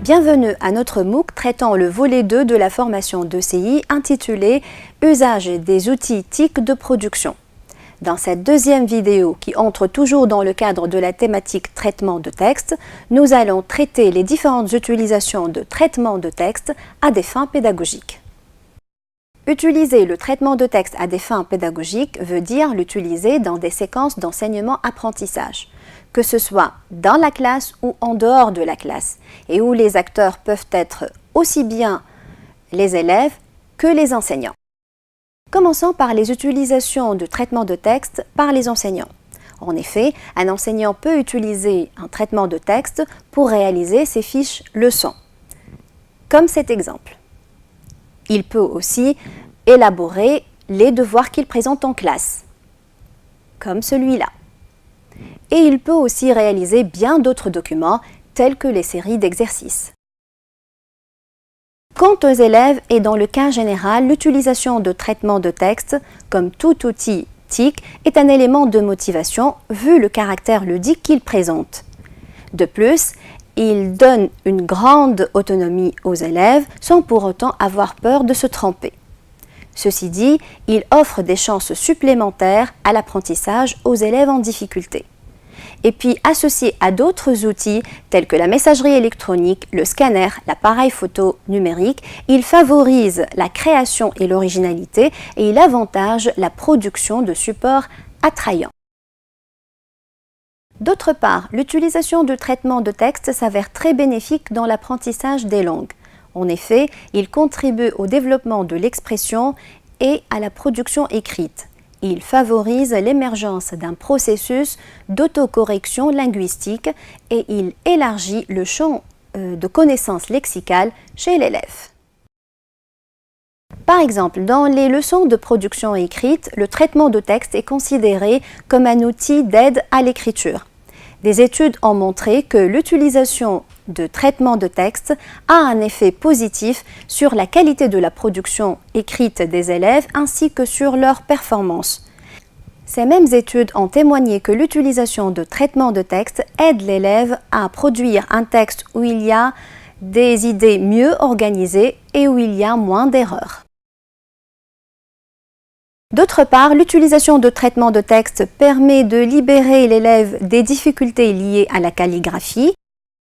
Bienvenue à notre MOOC traitant le volet 2 de la formation d'ECI intitulé « Usage des outils TIC de production ». Dans cette deuxième vidéo qui entre toujours dans le cadre de la thématique traitement de texte, nous allons traiter les différentes utilisations de traitement de texte à des fins pédagogiques. Utiliser le traitement de texte à des fins pédagogiques veut dire l'utiliser dans des séquences d'enseignement-apprentissage, que ce soit dans la classe ou en dehors de la classe, et où les acteurs peuvent être aussi bien les élèves que les enseignants. Commençons par les utilisations de traitement de texte par les enseignants. En effet, un enseignant peut utiliser un traitement de texte pour réaliser ses fiches leçons, comme cet exemple. Il peut aussi élaborer les devoirs qu'il présente en classe, comme celui-là. Et il peut aussi réaliser bien d'autres documents, tels que les séries d'exercices. Quant aux élèves et dans le cas général, l'utilisation de traitement de texte, comme tout outil TIC, est un élément de motivation vu le caractère ludique qu'il présente. De plus, il donne une grande autonomie aux élèves sans pour autant avoir peur de se tromper. Ceci dit, il offre des chances supplémentaires à l'apprentissage aux élèves en difficulté. Et puis, associé à d'autres outils tels que la messagerie électronique, le scanner, l'appareil photo numérique, il favorise la création et l'originalité et il avantage la production de supports attrayants. D'autre part, l'utilisation du traitement de texte s'avère très bénéfique dans l'apprentissage des langues. En effet, il contribue au développement de l'expression et à la production écrite. Il favorise l'émergence d'un processus d'autocorrection linguistique et il élargit le champ de connaissances lexicales chez l'élève. Par exemple, dans les leçons de production écrite, le traitement de texte est considéré comme un outil d'aide à l'écriture. Des études ont montré que l'utilisation de traitement de texte a un effet positif sur la qualité de la production écrite des élèves ainsi que sur leur performance. Ces mêmes études ont témoigné que l'utilisation de traitement de texte aide l'élève à produire un texte où il y a des idées mieux organisées et où il y a moins d'erreurs. D'autre part, l'utilisation de traitement de texte permet de libérer l'élève des difficultés liées à la calligraphie.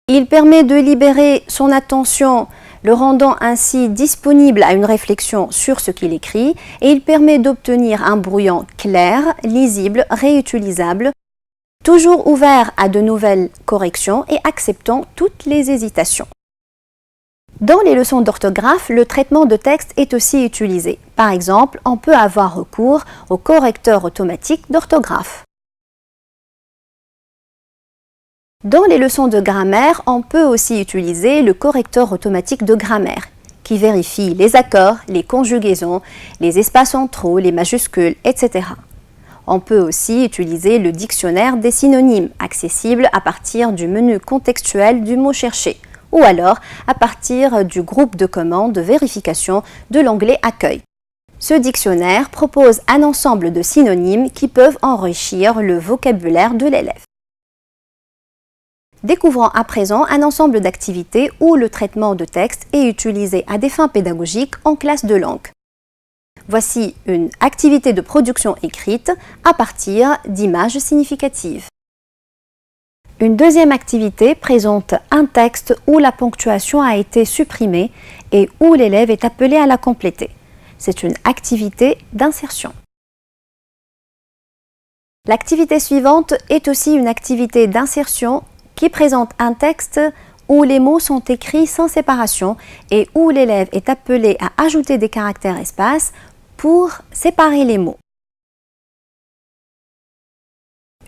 Il permet de libérer son attention, le rendant ainsi disponible à une réflexion sur ce qu'il écrit, et il permet d'obtenir un brouillon clair, lisible, réutilisable, toujours ouvert à de nouvelles corrections et acceptant toutes les hésitations. Dans les leçons d'orthographe, le traitement de texte est aussi utilisé. Par exemple, on peut avoir recours au correcteur automatique d'orthographe. Dans les leçons de grammaire, on peut aussi utiliser le correcteur automatique de grammaire, qui vérifie les accords, les conjugaisons, les espaces en trop, les majuscules, etc. On peut aussi utiliser le dictionnaire des synonymes, accessible à partir du menu contextuel du mot cherché, ou alors à partir du groupe de commandes de vérification de l'onglet Accueil. Ce dictionnaire propose un ensemble de synonymes qui peuvent enrichir le vocabulaire de l'élève. Découvrons à présent un ensemble d'activités où le traitement de texte est utilisé à des fins pédagogiques en classe de langue. Voici une activité de production écrite à partir d'images significatives. Une deuxième activité présente un texte où la ponctuation a été supprimée et où l'élève est appelé à la compléter. C'est une activité d'insertion. L'activité suivante est aussi une activité d'insertion qui présente un texte où les mots sont écrits sans séparation et où l'élève est appelé à ajouter des caractères espaces pour séparer les mots.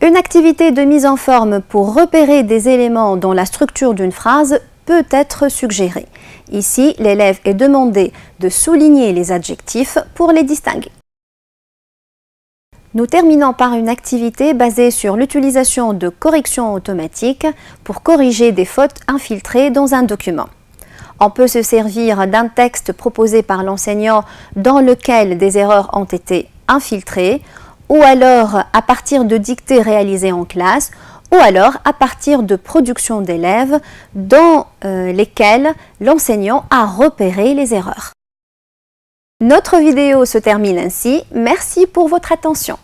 Une activité de mise en forme pour repérer des éléments dans la structure d'une phrase peut être suggérée. Ici, l'élève est demandé de souligner les adjectifs pour les distinguer. Nous terminons par une activité basée sur l'utilisation de corrections automatiques pour corriger des fautes infiltrées dans un document. On peut se servir d'un texte proposé par l'enseignant dans lequel des erreurs ont été infiltrées, ou alors à partir de dictées réalisées en classe, ou alors à partir de productions d'élèves dans lesquelles l'enseignant a repéré les erreurs. Notre vidéo se termine ainsi. Merci pour votre attention.